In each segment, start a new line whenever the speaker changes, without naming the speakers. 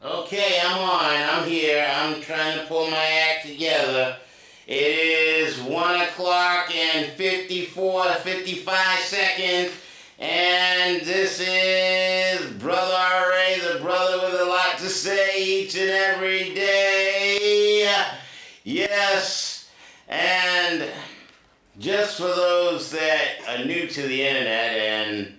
Okay, I'm on. I'm here. I'm trying to pull my act together. It is 1 o'clock and 54 to 55 seconds. And this is Brother R.A., the brother with a lot to say each and every day. Yes. And just for those that are new to the internet and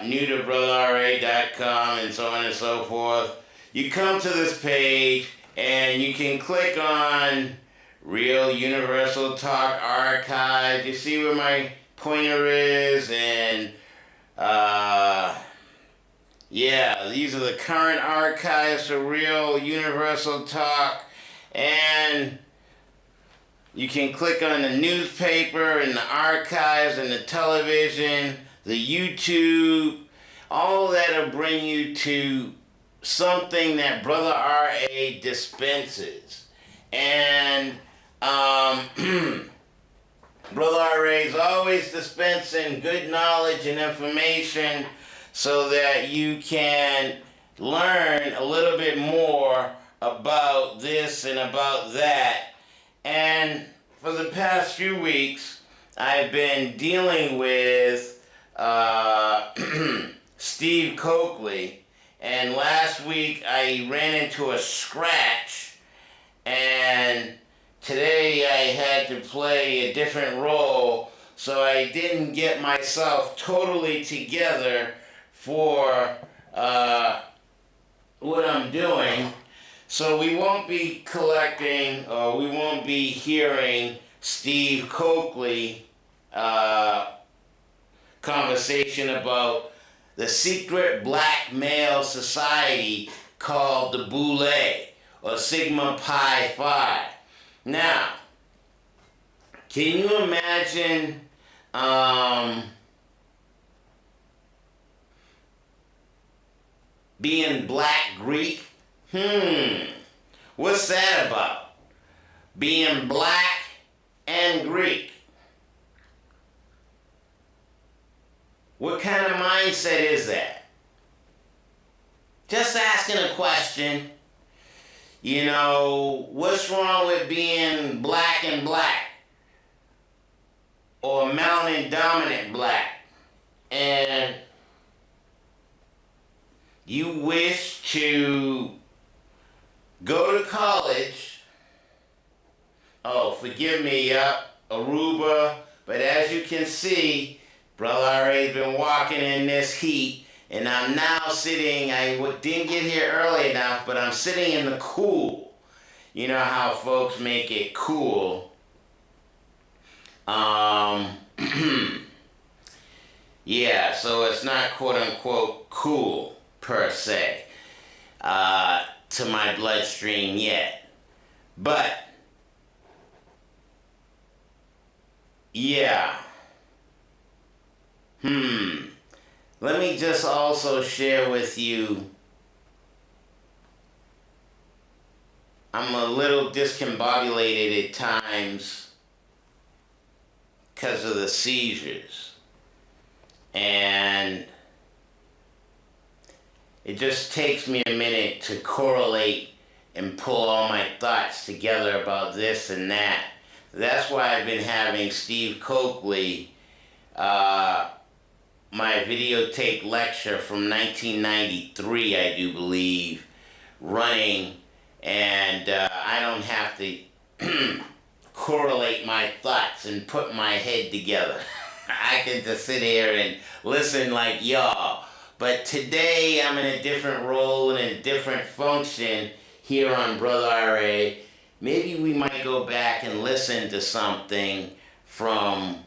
new to brotherra.com and so on and so forth, you come to this page and you can click on Real Universal Talk Archive. You see where my pointer is, and yeah, these are the current archives for Real Universal Talk, and you can click on the newspaper and the archives and the television, the YouTube. All that will bring you to something that Brother R.A. dispenses. And Brother R.A. is always dispensing good knowledge and information so that you can learn a little bit more about this and about that. And for the past few weeks, I've been dealing with Steve Coakley, and last week I ran into a scratch, and today I had to play a different role, so I didn't get myself totally together for what I'm doing. So we won't be collecting, or we won't be hearing Steve Coakley conversation about the secret black male society called the Boule, or Sigma Pi Phi. Now, can you imagine being black Greek? What's that about? Being black and Greek. What kind of mindset is that? Just asking a question. You know, what's wrong with being black and black? Or melanin dominant black? And you wish to go to college. Oh, forgive me, Aruba. But as you can see, Brother R.A.'s been walking in this heat, and I'm now sitting, I didn't get here early enough, but I'm sitting in the cool. You know how folks make it cool. Yeah, so it's not quote-unquote cool, per se, to my bloodstream yet. But, yeah. Let me just also share with you, I'm a little discombobulated at times because of the seizures. And it just takes me a minute to correlate and pull all my thoughts together about this and that. That's why I've been having Steve Coakley, my videotape lecture from 1993, I do believe, running, and I don't have to correlate my thoughts and put my head together. I can just sit here and listen like y'all. But today I'm in a different role and in a different function here on Brother R.A. Maybe we might go back and listen to something from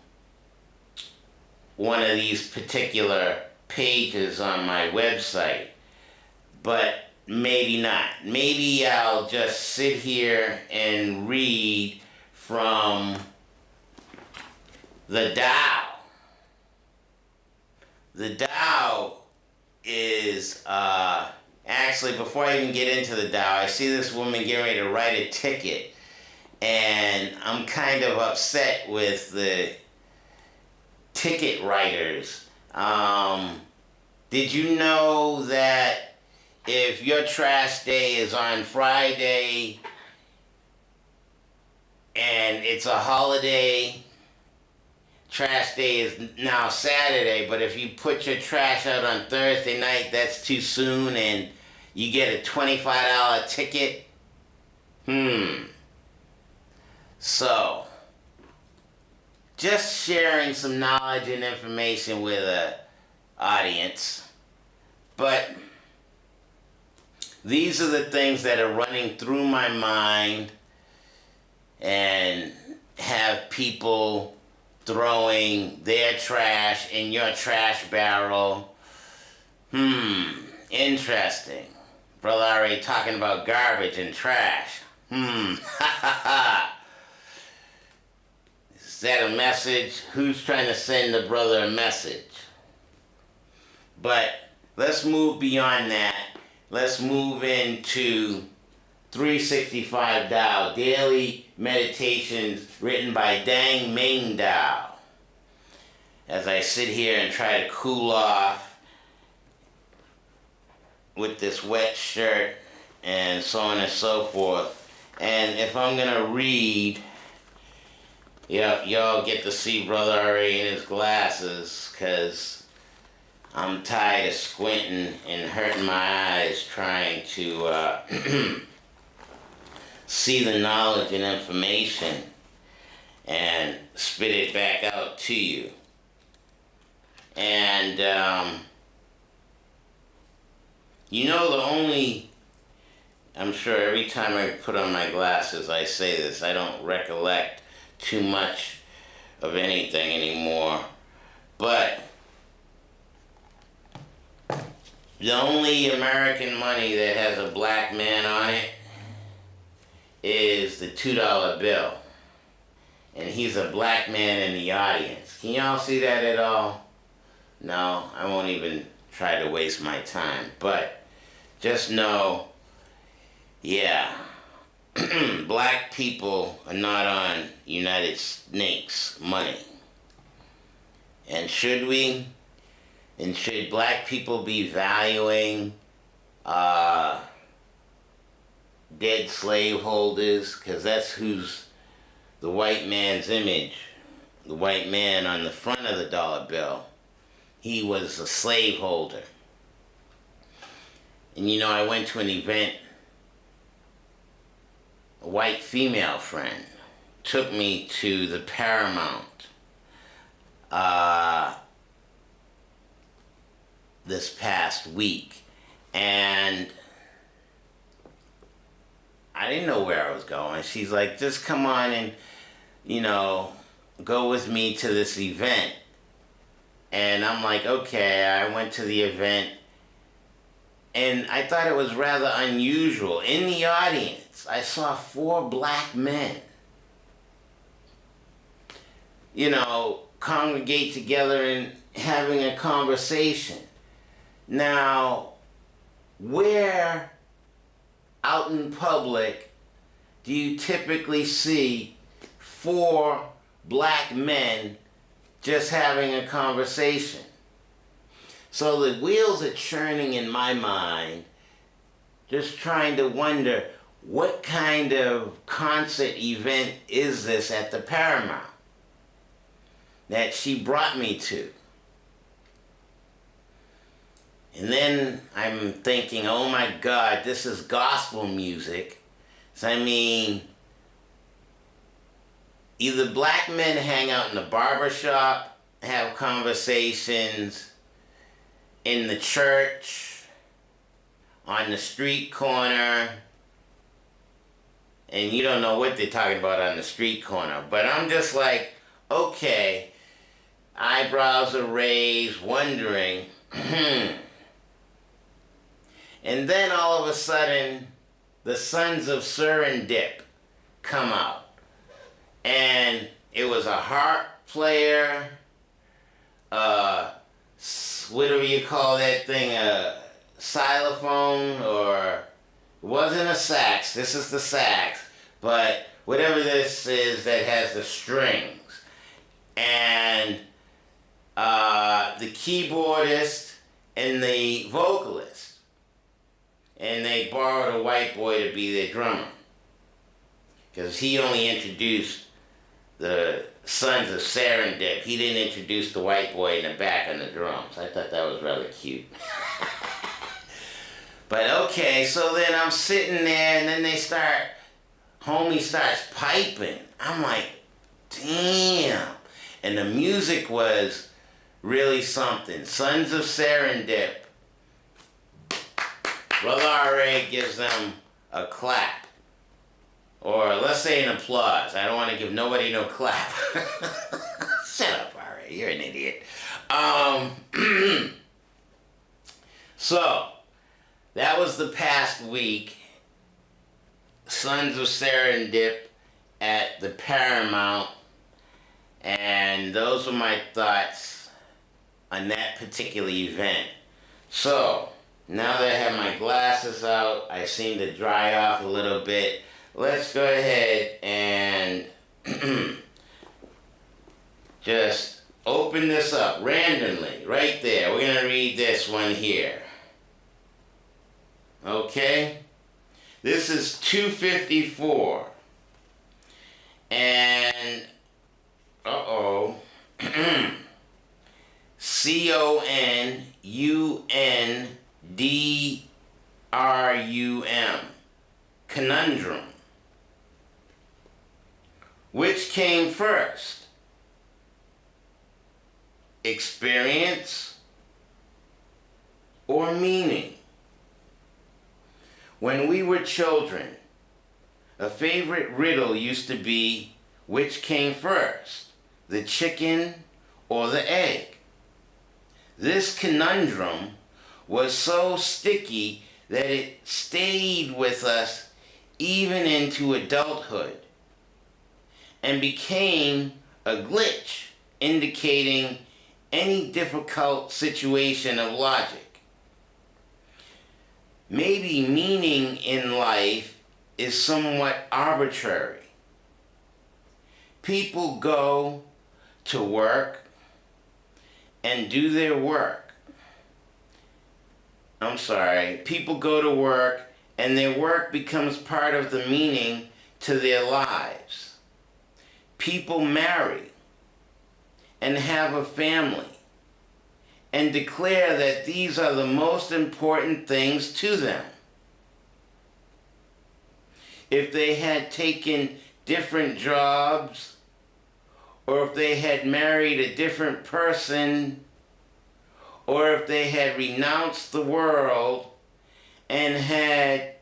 one of these particular pages on my website, but maybe not. Maybe I'll just sit here and read from the Tao. The Tao is, actually, before I even get into the Tao, I see this woman getting ready to write a ticket, and I'm kind of upset with the ticket writers. Did you know that if your trash day is on Friday and it's a holiday, trash day is now Saturday, but if you put your trash out on Thursday night, that's too soon and you get a $25 ticket. So, just sharing some knowledge and information with the audience. But these are the things that are running through my mind and have people throwing their trash in your trash barrel. Interesting. Brother Ari talking about garbage and trash. Is that a message? Who's trying to send the brother a message? But let's move beyond that. Let's move into 365 Tao, daily meditations written by Dang Ming Dao. As I sit here and try to cool off with this wet shirt and so on and so forth. And if I'm gonna read, y'all get to see Brother Ari in his glasses, because I'm tired of squinting and hurting my eyes trying to see the knowledge and information and spit it back out to you. And I'm sure every time I put on my glasses I say this, I don't recollect too much of anything anymore. But the only American money that has a black man on it is the $2 bill. And he's a black man in the audience. Can y'all see that at all? No, I won't even try to waste my time. But just know, black people are not on United Snakes money. And should we? And should black people be valuing dead slaveholders? Because that's who's the white man's image. The white man on the front of the dollar bill. He was a slaveholder. And I went to an event. A white female friend took me to the Paramount this past week, and I didn't know where I was going. She's like, just come on and go with me to this event. And I'm like, okay. I went to the event, and I thought it was rather unusual. In the audience, I saw 4 black men, congregate together and having a conversation. Now, where out in public do you typically see 4 black men just having a conversation? So the wheels are churning in my mind, just trying to wonder, what kind of concert event is this at the Paramount that she brought me to? And then I'm thinking, oh my God, this is gospel music. So either black men hang out in the barber shop, have conversations in the church, on the street corner, and you don't know what they're talking about on the street corner. But I'm just like, okay, eyebrows are raised, wondering, And then all of a sudden, the Sons of Serendip come out. And it was a harp player, whatever you call that thing, a xylophone, or it wasn't a sax, this is the sax, but whatever this is that has the strings. And the keyboardist and the vocalist. and they borrowed a white boy to be their drummer. Because he only introduced the Sons of Serendip. He didn't introduce the white boy in the back on the drums. I thought that was rather cute. But okay, so then I'm sitting there, and then homie starts piping. I'm like, damn. And the music was really something. Sons of Serendip. Brother R.A. gives them a clap. Or let's say an applause. I don't want to give nobody no clap. Shut up, R.A. You're an idiot. So, that was the past week. Sons of Serendip at the Paramount. And those were my thoughts on that particular event. So, now that I have my glasses out, I seem to dry off a little bit. Let's go ahead and just open this up randomly, right there. We're going to read this one here. Okay? This is 254. And, CONUNDRUM. Conundrum. Which came first? Experience or meaning? When we were children, a favorite riddle used to be, which came first, the chicken or the egg? This conundrum was so sticky that it stayed with us even into adulthood and became a glitch indicating any difficult situation of logic. Maybe meaning in life is somewhat arbitrary. People go to work and do their work. People go to work and their work becomes part of the meaning to their lives. People marry and have a family and declare that these are the most important things to them. If they had taken different jobs, or if they had married a different person, or if they had renounced the world and had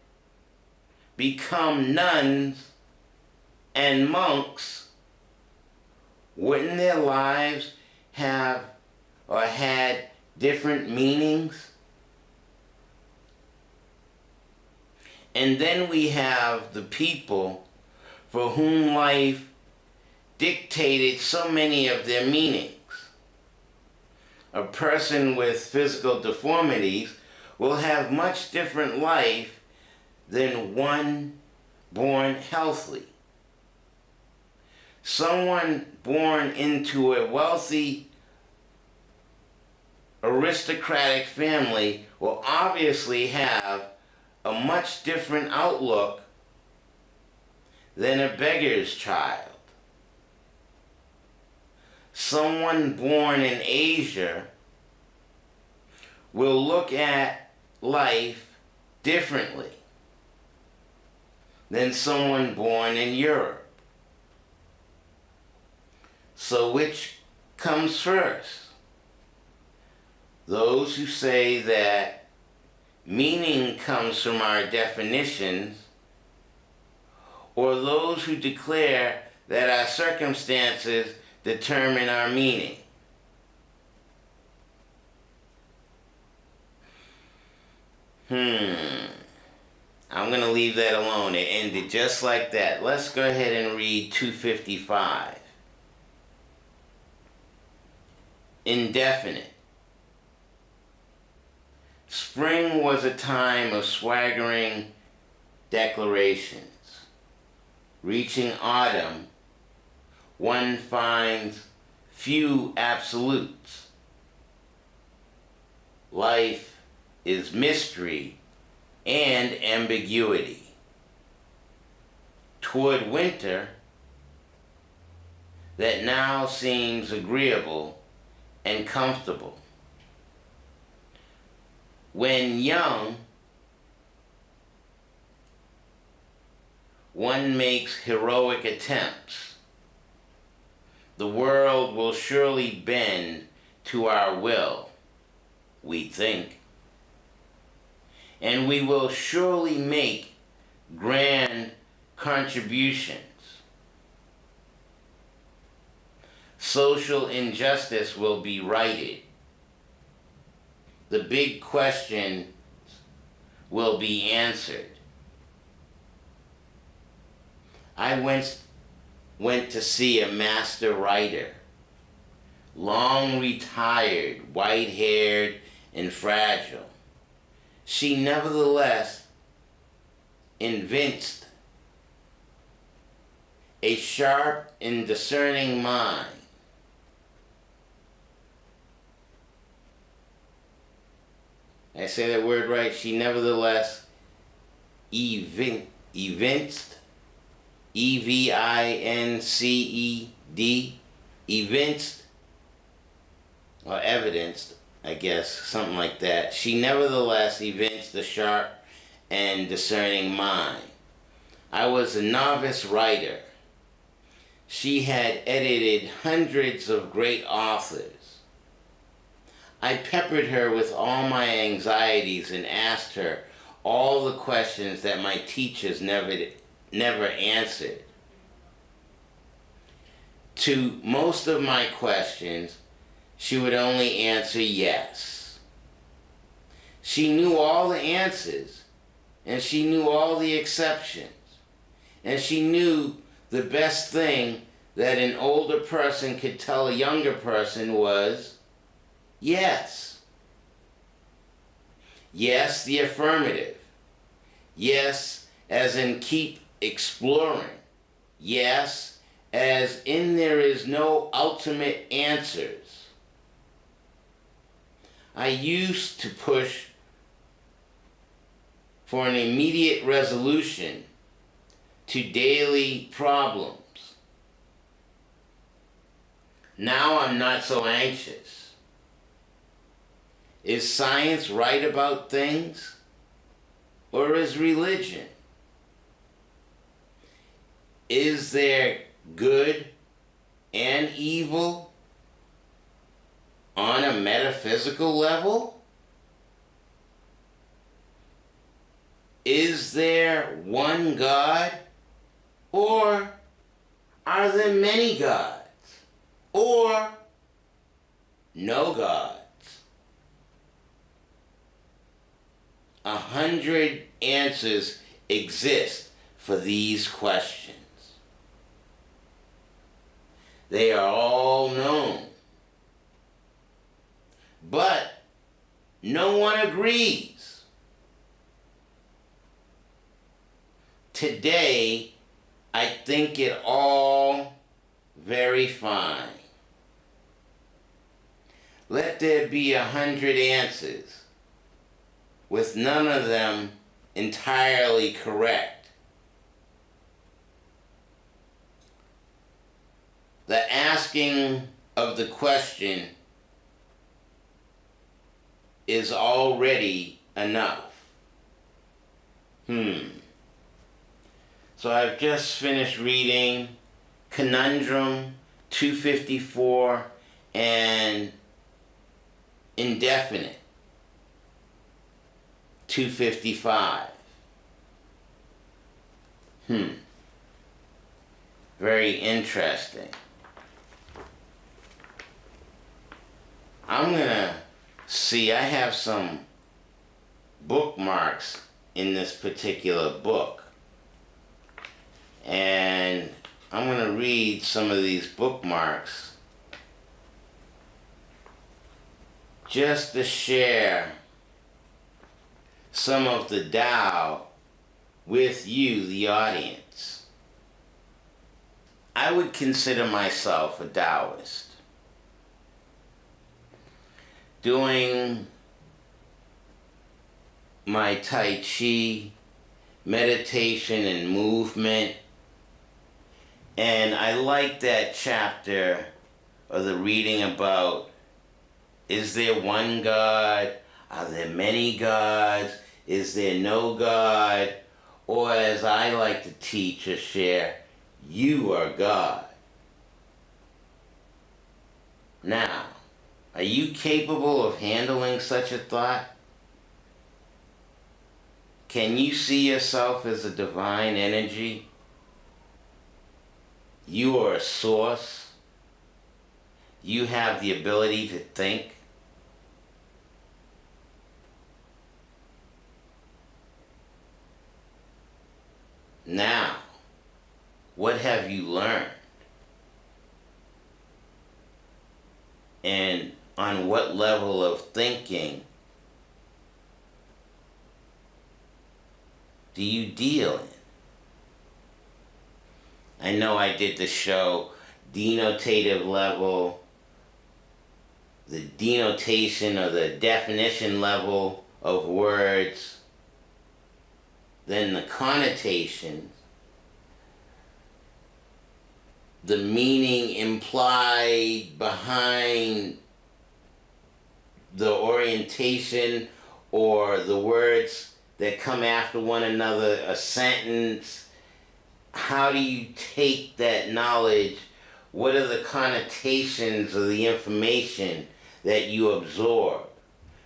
become nuns and monks, wouldn't their lives have or had different meanings? And then we have the people for whom life dictated so many of their meanings. A person with physical deformities will have much different life than one born healthy. Someone born into a wealthy, aristocratic family will obviously have a much different outlook than a beggar's child. Someone born in Asia will look at life differently than someone born in Europe. So which comes first? Those who say that meaning comes from our definitions, or those who declare that our circumstances determine our meaning? I'm going to leave that alone. It ended just like that. Let's go ahead and read 255. Indefinite. Spring was a time of swaggering declarations. Reaching autumn, one finds few absolutes. Life is mystery and ambiguity. Toward winter that now seems agreeable and comfortable. When young, one makes heroic attempts. The world will surely bend to our will, we think. And we will surely make grand contributions. Social injustice will be righted. The big questions will be answered. I went to see a master writer, long retired, white-haired, and fragile. She nevertheless evinced a sharp and discerning mind. I say that word right? She nevertheless evinced, E-V-I-N-C-E-D, evinced, or evidenced, I guess, something like that. She nevertheless evinced a sharp and discerning mind. I was a novice writer. She had edited hundreds of great authors. I peppered her with all my anxieties and asked her all the questions that my teachers never answered. To most of my questions, she would only answer yes. She knew all the answers, and she knew all the exceptions, and she knew the best thing that an older person could tell a younger person was yes. Yes, the affirmative. Yes, as in keep exploring. Yes, as in there is no ultimate answers. I used to push for an immediate resolution to daily problems. Now I'm not so anxious. Is science right about things? Or is religion? Is there good and evil on a metaphysical level? Is there one God? Or are there many gods? Or no gods? 100 answers exist for these questions. They are all known. But no one agrees. Today, I think it all very fine. Let there be 100 answers, with none of them entirely correct. The asking of the question is already enough. So I've just finished reading Conundrum 254 and Indefinite 255. Very interesting. I'm gonna see, I have some bookmarks in this particular book. And I'm gonna read some of these bookmarks just to share some of the Tao with you, the audience. I would consider myself a Taoist, doing my Tai Chi, meditation and movement. And I like that chapter of the reading about, is there one God? Are there many gods? Is there no God? Or as I like to teach or share, you are God. Now, are you capable of handling such a thought? Can you see yourself as a divine energy? You are a source. You have the ability to think. Now, what have you learned? And on what level of thinking do you deal in? I know I did the show denotative level, the denotation or the definition level of words, then the connotations, the meaning implied behind the orientation or the words that come after one another, a sentence. How do you take that knowledge? What are the connotations of the information that you absorb?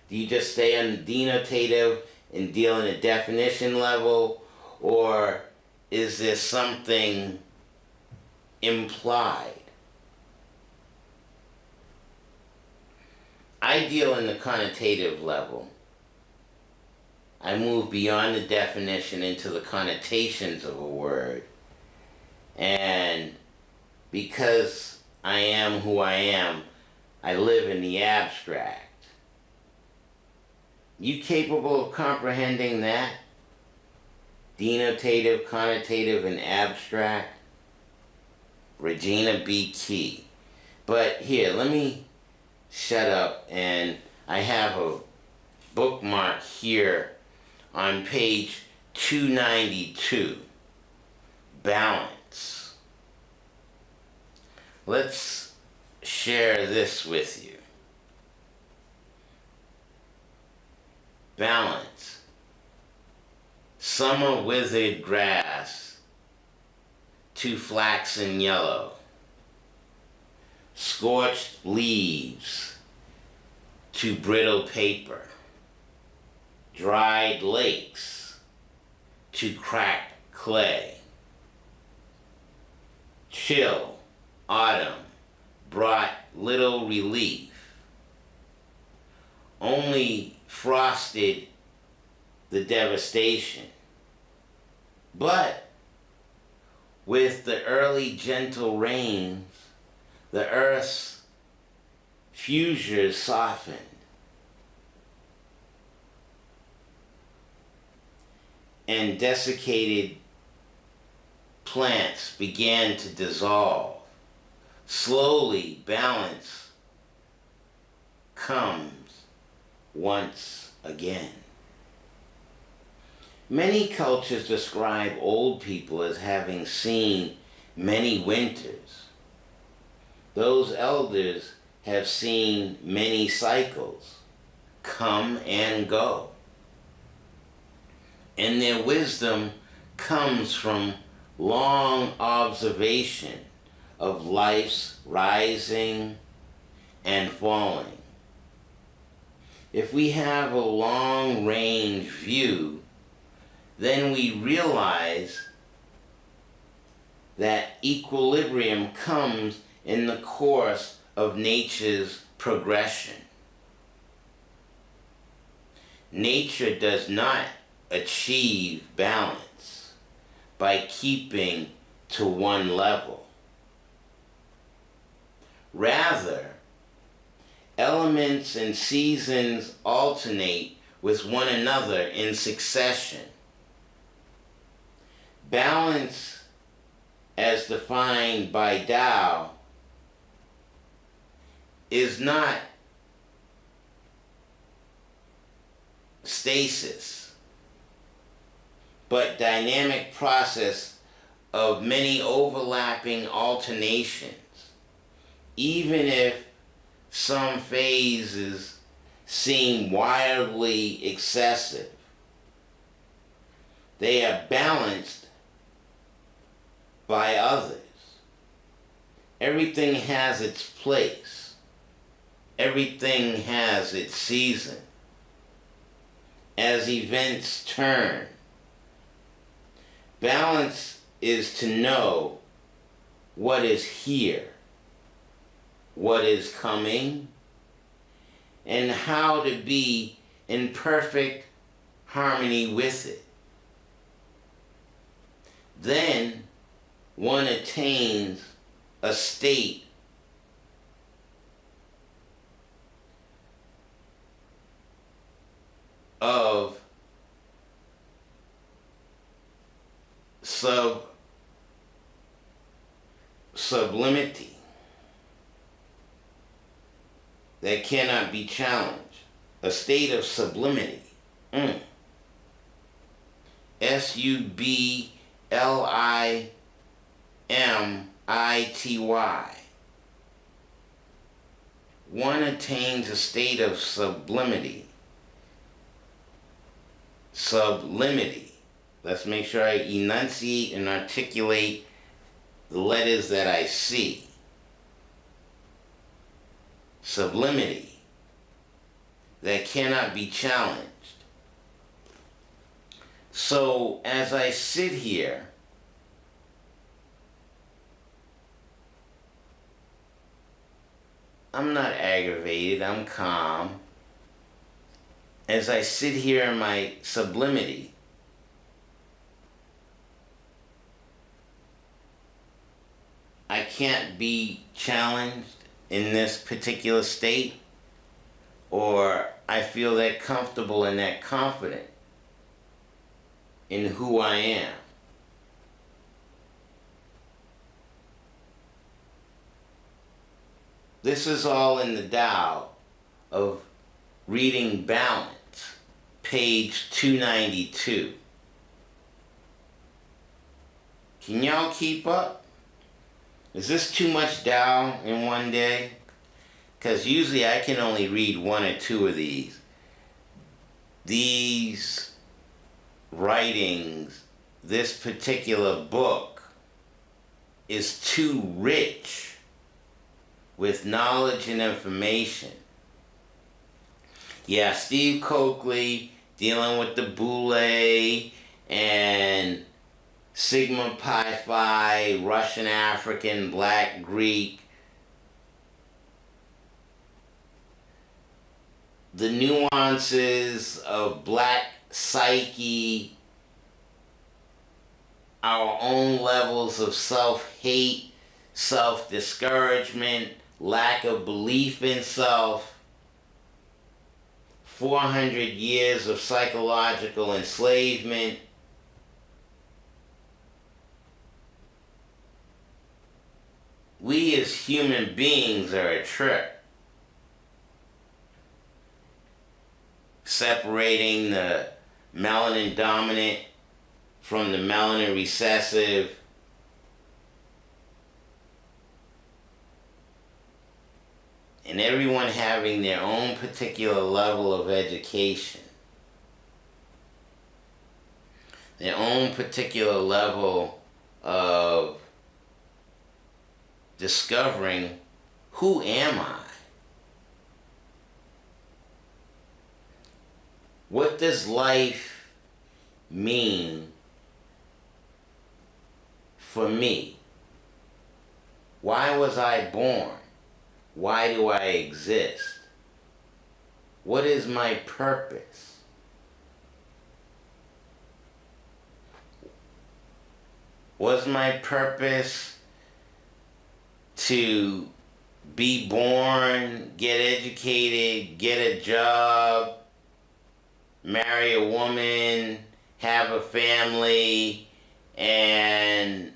Do you just stay on the denotative and deal in a definition level? Or is there something implied? I deal in the connotative level. I move beyond the definition into the connotations of a word. And because I am who I am, I live in the abstract. You capable of comprehending that? Denotative, connotative, and abstract? Regina B. Key. But here, let me shut up, and I have a bookmark here on page 292. Balance. Let's share this with you. Balance. Summer withered grass to flaxen yellow. Scorched leaves to brittle paper. Dried lakes to cracked clay. Chill autumn brought little relief. Only frosted the devastation. But with the early gentle rains, the earth's fusures softened. And desiccated plants began to dissolve. Slowly, balance comes once again. Many cultures describe old people as having seen many winters. Those elders have seen many cycles come and go. And their wisdom comes from long observation of life's rising and falling. If we have a long-range view, then we realize that equilibrium comes in the course of nature's progression. Nature does not achieve balance by keeping to one level. Rather, elements and seasons alternate with one another in succession. Balance, as defined by Tao, is not stasis. but dynamic process of many overlapping alternations, even if some phases seem wildly excessive. They are balanced by others. Everything has its place. Everything has its season. As events turn, balance is to know what is here, what is coming, and how to be in perfect harmony with it. Then one attains a state of sublimity that cannot be challenged. A state of sublimity. Sublimity. One attains a state of sublimity. Sublimity. Let's make sure I enunciate and articulate the letters that I see. Sublimity that cannot be challenged. So as I sit here, I'm not aggravated, I'm calm. As I sit here in my sublimity, I can't be challenged in this particular state, or I feel that comfortable and that confident in who I am. This is all in the Tao of reading Balance, page 292. Can y'all keep up? Is this too much Tao in one day? Because usually I can only read one or two of these. These writings, this particular book, is too rich with knowledge and information. Yeah, Steve Coakley dealing with the Boule and Sigma Pi Phi, Russian African, Black Greek. The nuances of Black psyche, our own levels of self-hate, self-discouragement, lack of belief in self, 400 years of psychological enslavement, we as human beings are a trip. Separating the melanin dominant from the melanin recessive. And everyone having their own particular level of education. Their own particular level of discovering, who am I? What does life mean for me? Why was I born? Why do I exist? What is my purpose? Was my purpose to be born, get educated, get a job, marry a woman, have a family, and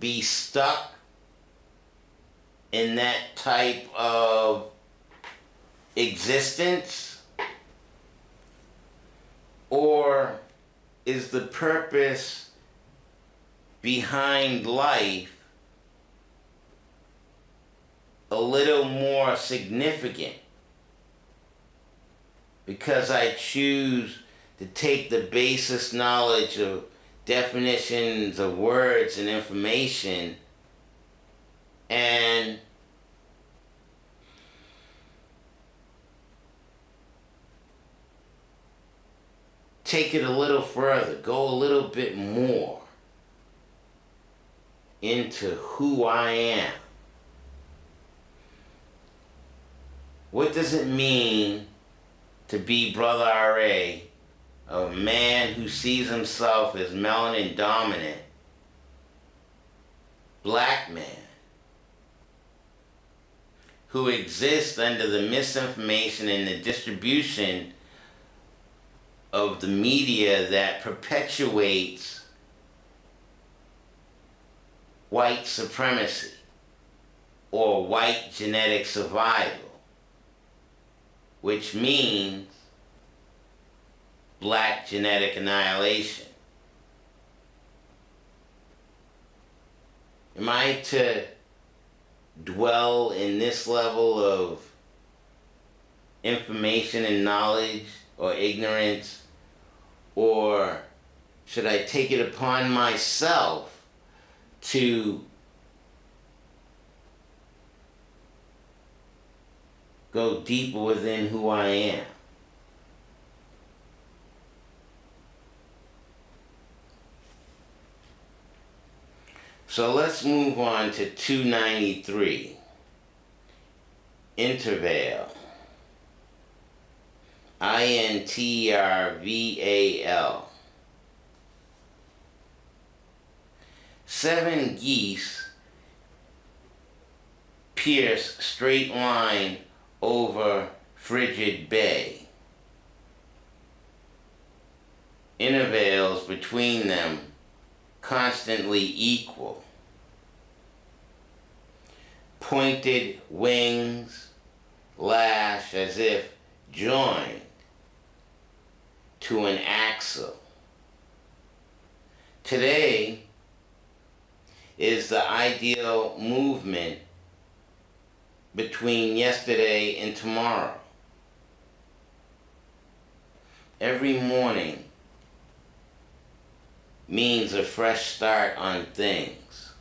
be stuck in that type of existence? Or is the purpose behind life a little more significant because I choose to take the basis knowledge of definitions of words and information and take it a little further, go a little bit more into who I am. What does it mean to be Brother R.A., a man who sees himself as melanin dominant, black man, who exists under the misinformation and the distribution of the media that perpetuates white supremacy or white genetic survival, which means black genetic annihilation? Am I to dwell in this level of information and knowledge or ignorance, or should I take it upon myself to go deeper within who I am? So let's move on to 293. Interval. INTRVAL. 7 geese pierce straight line over frigid bay. Intervals between them constantly equal. Pointed wings lash as if joined to an axle. Today is the ideal movement between yesterday and tomorrow. Every morning means a fresh start on things.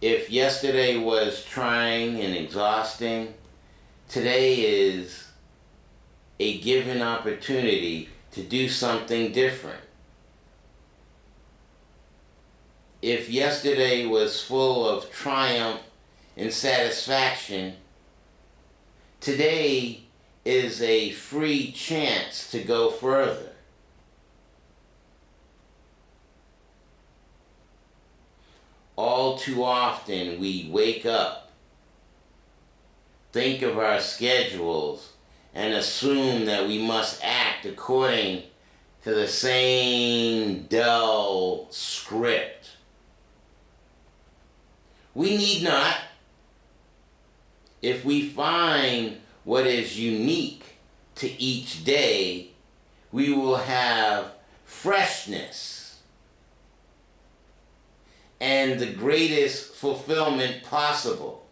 If yesterday was trying and exhausting, today is a given opportunity to do something different. If yesterday was full of triumph and satisfaction, today is a free chance to go further. All too often we wake up, think of our schedules, and assume that we must act according to the same dull script. We need not. If we find what is unique to each day, we will have freshness and the greatest fulfillment possible.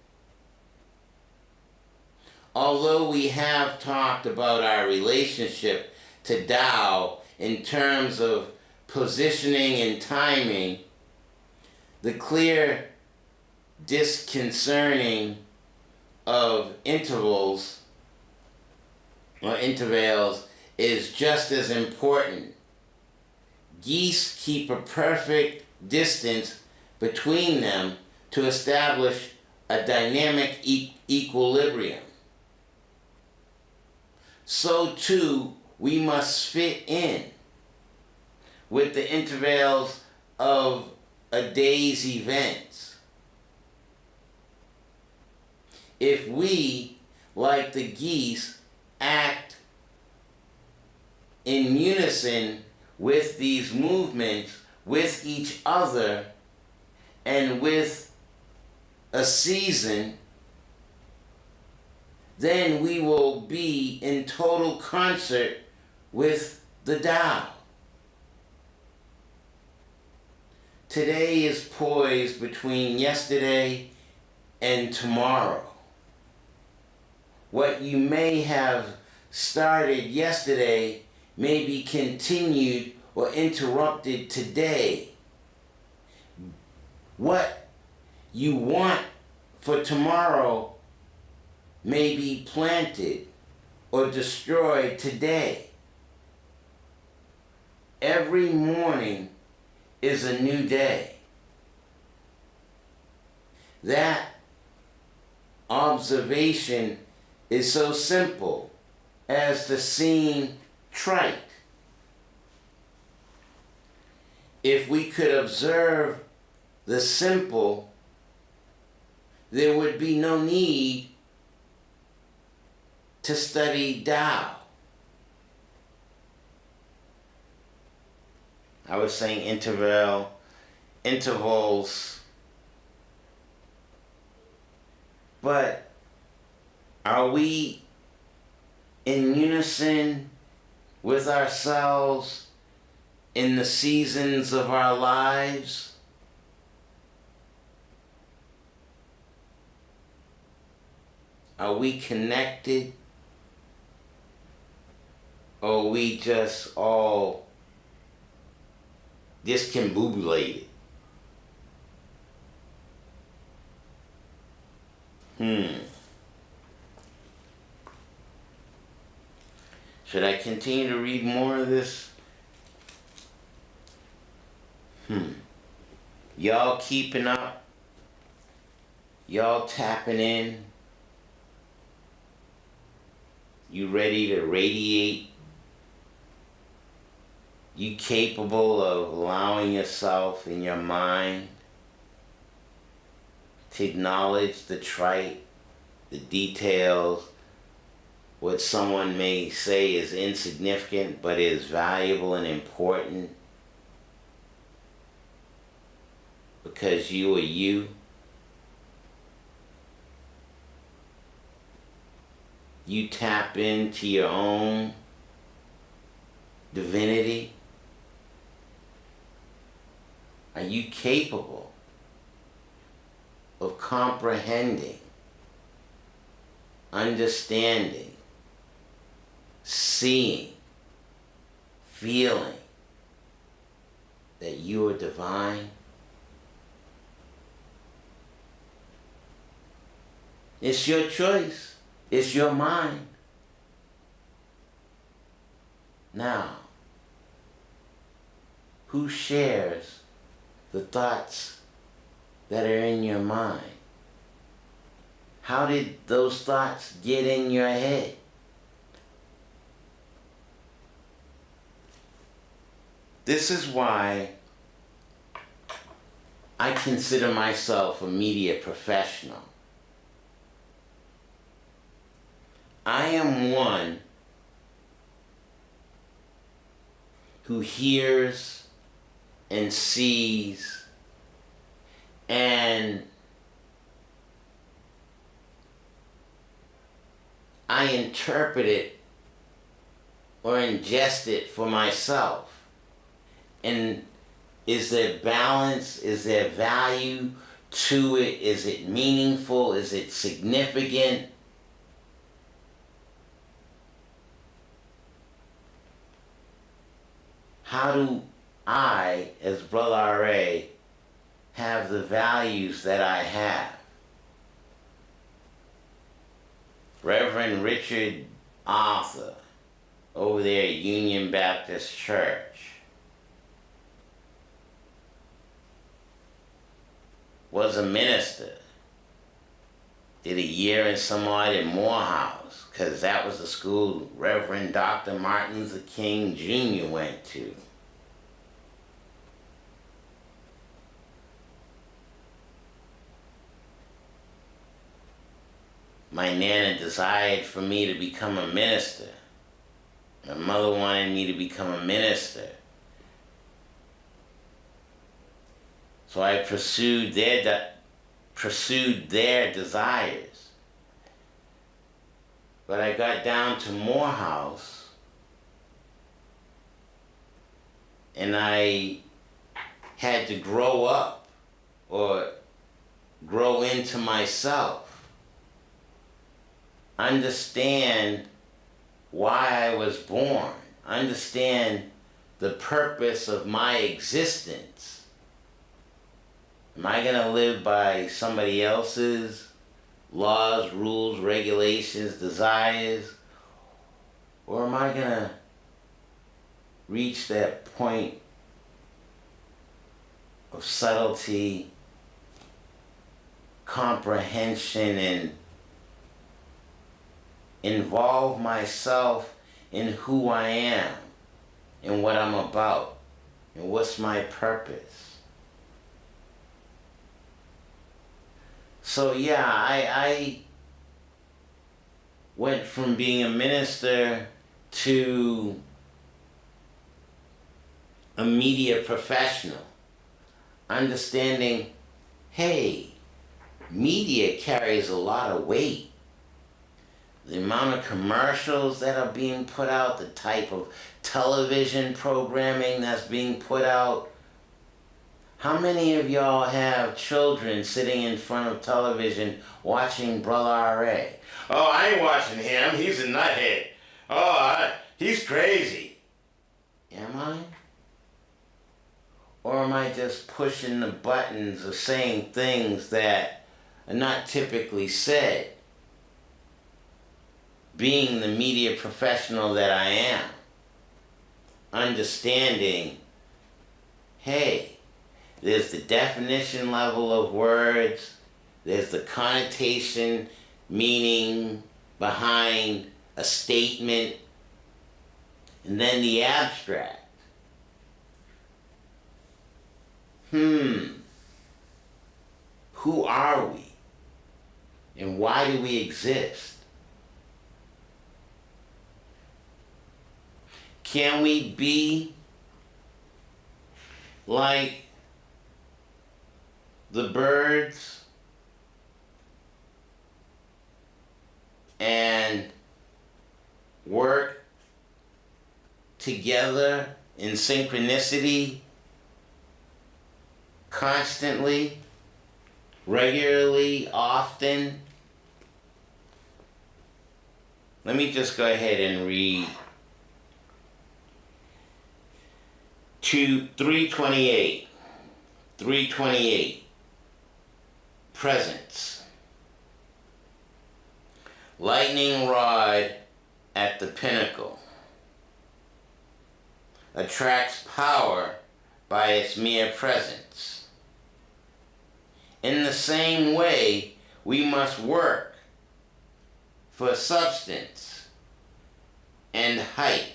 Although we have talked about our relationship to Tao in terms of positioning and timing, the clear disconcerting of intervals or intervals is just as important. Geese keep a perfect distance between them to establish a dynamic equilibrium. So too, we must fit in with the intervals of a day's events. If we, like the geese, act in unison with these movements, with each other, and with a season, then we will be in total concert with the Tao. Today is poised between yesterday and tomorrow. What you may have started yesterday may be continued or interrupted today. What you want for tomorrow may be planted or destroyed today. Every morning is a new day. That observation is so simple as to seem trite. If we could observe the simple, there would be no need to study Tao. I was saying intervals, but are we in unison with ourselves in the seasons of our lives? Are we connected? Or are we just all discombobulated? Should I continue to read more of this? Y'all keeping up? Y'all tapping in? You ready to radiate? You capable of allowing yourself in your mind to acknowledge the trite, the details, what someone may say is insignificant but is valuable and important because you are you? You tap into your own divinity? Are you capable of comprehending, understanding, seeing, feeling that you are divine? It's your choice. It's your mind. Now, who shares the thoughts that are in your mind? How did those thoughts get in your head? This is why I consider myself a media professional. I am one who hears and sees and I interpret it or ingest it for myself. And is there balance? Is there value to it? Is it meaningful? Is it significant? How do I, as Brother R.A., have the values that I have? Reverend Richard Arthur, over there at Union Baptist Church, was a minister. Did a year in some odd at Morehouse, because that was the school Reverend Dr. Martin Luther King Jr. went to. My Nana desired for me to become a minister. My mother wanted me to become a minister. So I pursued their desires. But I got down to Morehouse and I had to grow up or grow into myself, understand why I was born, understand the purpose of my existence. Am I going to live by somebody else's laws, rules, regulations, desires? Or am I going to reach that point of subtlety, comprehension, and involve myself in who I am and what I'm about and what's my purpose? So yeah, I went from being a minister to a media professional, understanding, hey, media carries a lot of weight. The amount of commercials that are being put out, the type of television programming that's being put out. How many of y'all have children sitting in front of television watching Brother R.A.? Oh, I ain't watching him. He's a nuthead. Oh, he's crazy. Am I? Or am I just pushing the buttons or saying things that are not typically said? Being the media professional that I am, understanding, hey, there's the definition level of words, there's the connotation, meaning behind a statement, and then the abstract. Who are we? And why do we exist? Can we be like the birds and work together in synchronicity constantly, regularly, often? Let me just go ahead and read 328. 328. Presence. Lightning rod at the pinnacle attracts power by its mere presence. In the same way, we must work for substance and height.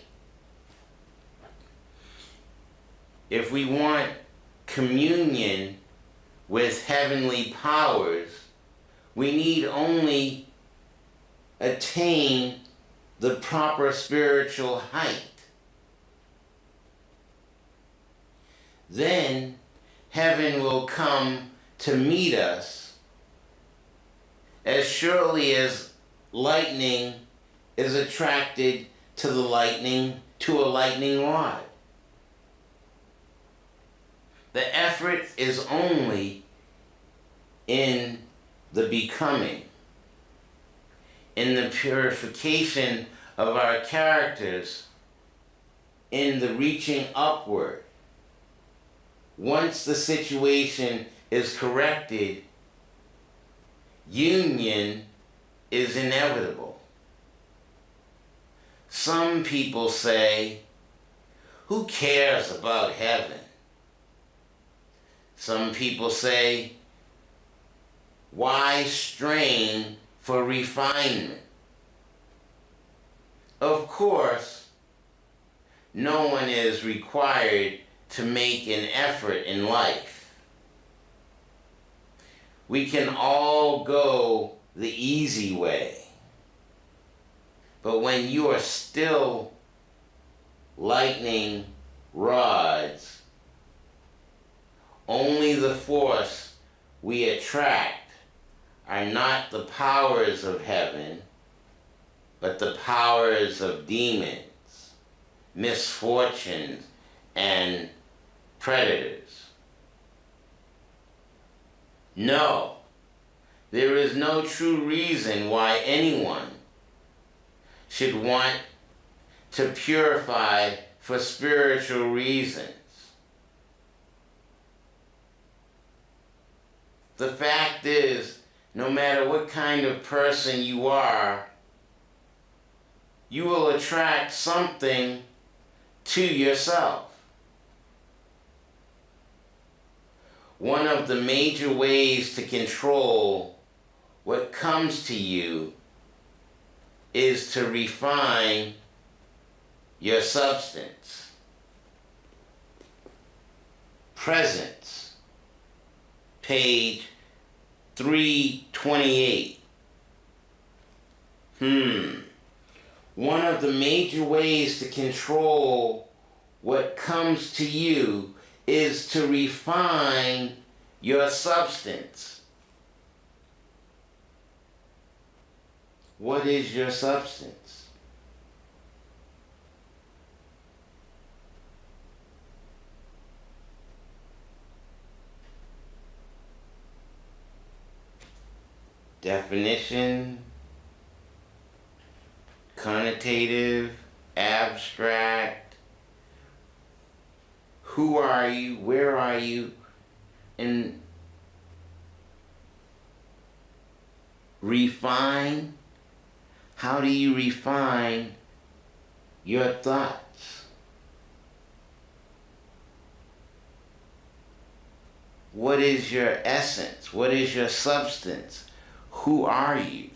If we want communion with heavenly powers, we need only attain the proper spiritual height. Then heaven will come to meet us as surely as lightning is attracted to a lightning rod. The effort is only in the becoming, in the purification of our characters, in the reaching upward. Once the situation is corrected, union is inevitable. Some people say, who cares about heaven? Some people say, why strain for refinement? Of course, no one is required to make an effort in life. We can all go the easy way. But when you are still lightning rods, only the force we attract are not the powers of heaven, but the powers of demons, misfortunes, and predators. No, there is no true reason why anyone should want to purify for spiritual reasons. The fact is, no matter what kind of person you are, you will attract something to yourself. One of the major ways to control what comes to you is to refine your substance. Presence, page 328. One of the major ways to control what comes to you is to refine your substance. What is your substance? Definition, connotative, abstract. Who are you? Where are you? And refine. How do you refine your thoughts? What is your essence? What is your substance? Who are you?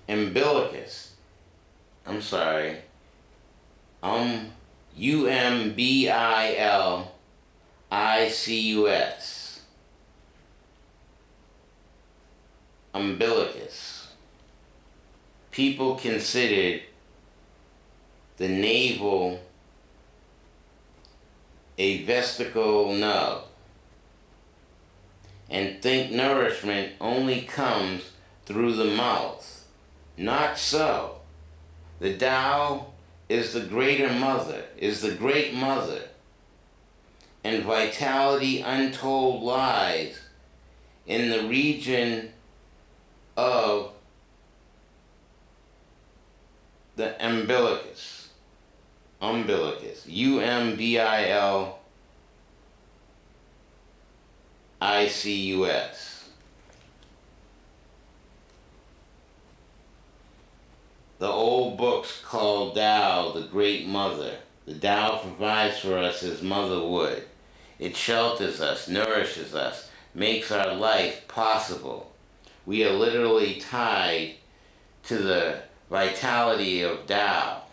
Umbilicus. I'm sorry. Umbilicus. Umbilicus. People considered the navel a vesical nub and think nourishment only comes through the mouth. Not so. The Tao is the greater mother, is the great mother, and vitality untold lies in the region of the umbilicus. Umbilicus. umbilicus. The old books called Tao the Great Mother. The Tao provides for us as mother would. It shelters us, nourishes us, makes our life possible. We are literally tied to the vitality of Tao.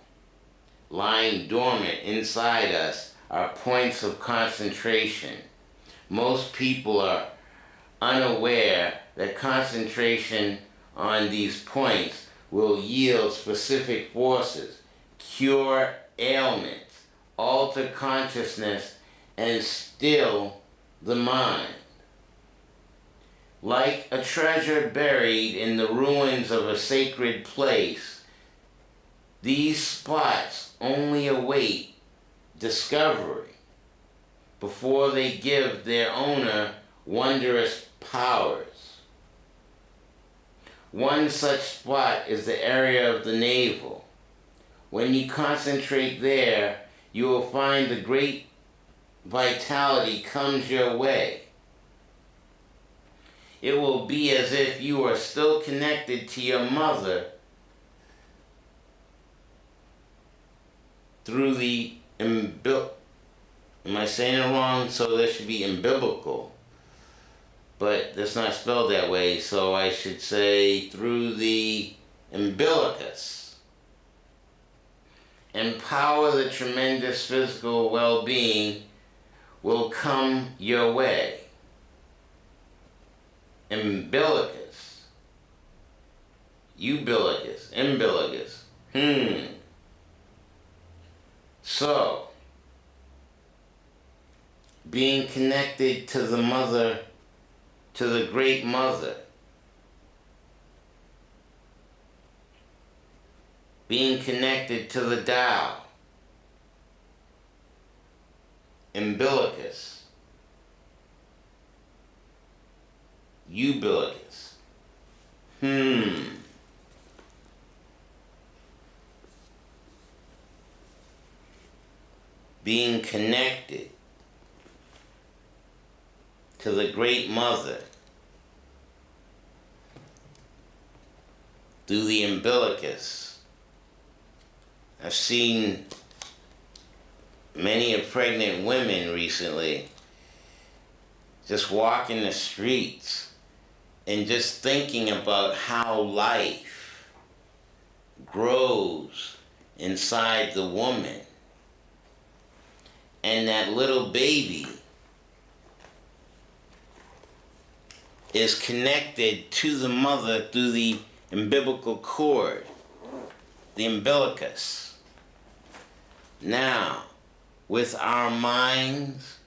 Lying dormant inside us are points of concentration. Most people are unaware that concentration on these points will yield specific forces, cure ailments, alter consciousness, and still the mind. Like a treasure buried in the ruins of a sacred place, these spots only await discovery before they give their owner wondrous powers. One such spot is the area of the navel. When you concentrate there, you will find the great vitality comes your way. It will be as if you are still connected to your mother through the am I saying it wrong? So there should be umbilical. But that's not spelled that way, so I should say through the umbilicus. Empower the tremendous physical well-being will come your way. Umbilicus. Umbilicus. So, being connected to the mother, to the great mother, being connected to the Tao, umbilicus, ubilicus. Being connected to the great mother through the umbilicus. I've seen many of pregnant women recently just walking the streets and just thinking about how life grows inside the woman. And that little baby is connected to the mother through the umbilical cord, the umbilicus. Now, with our minds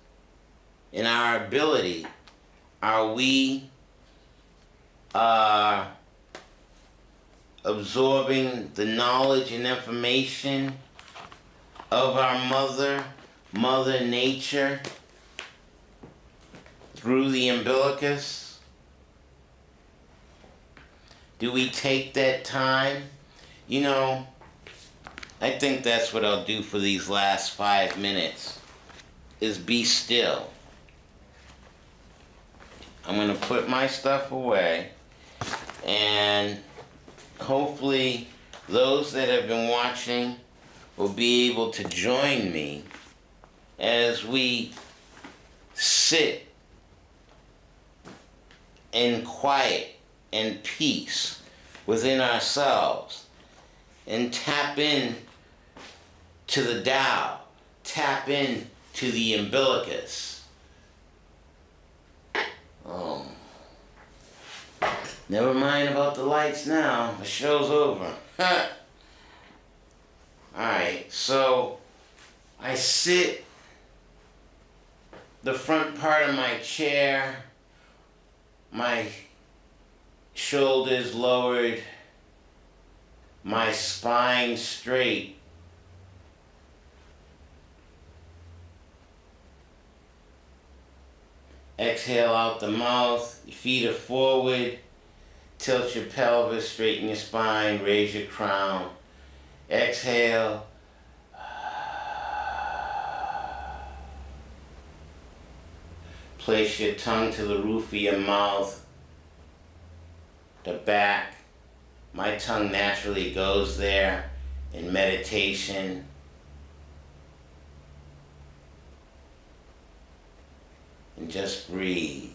and our ability, are we absorbing the knowledge and information of our Mother Nature, through the umbilicus? Do we take that time? You know, I think that's what I'll do for these last 5 minutes, is be still. I'm going to put my stuff away, and hopefully those that have been watching will be able to join me as we sit in quiet and peace within ourselves and tap in to the Tao, tap in to the umbilicus. Oh, never mind about the lights now. The show's over. Alright, so I sit the front part of my chair, my shoulders lowered, my spine straight. Exhale out the mouth, your feet are forward, tilt your pelvis, straighten your spine, raise your crown. Exhale. Place your tongue to the roof of your mouth, the back. My tongue naturally goes there in meditation. And just breathe.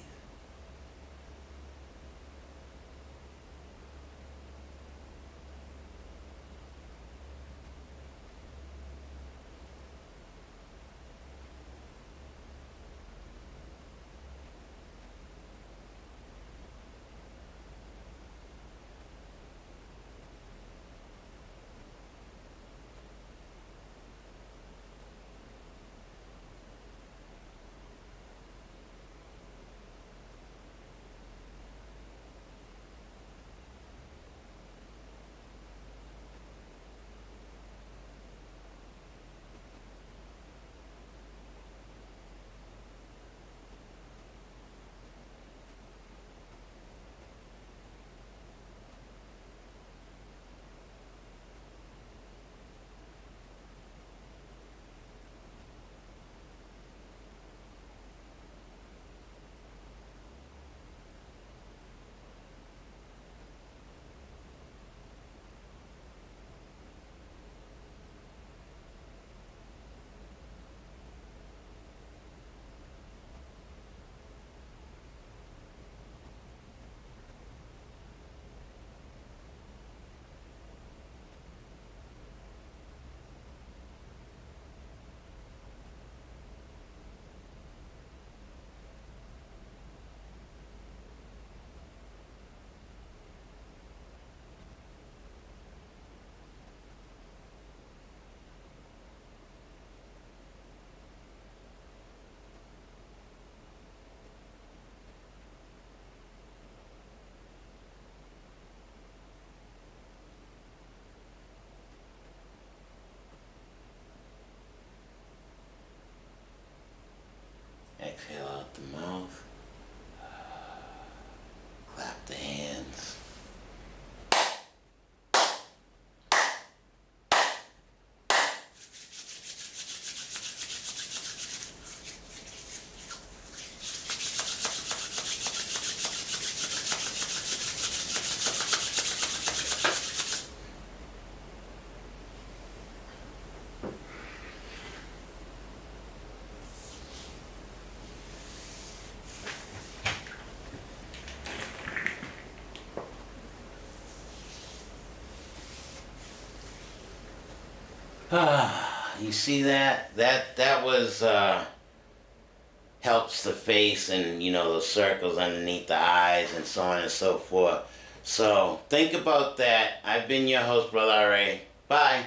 You see that? That was, helps the face and, the circles underneath the eyes and so on and so forth. So think about that. I've been your host, Brother R.A. Bye.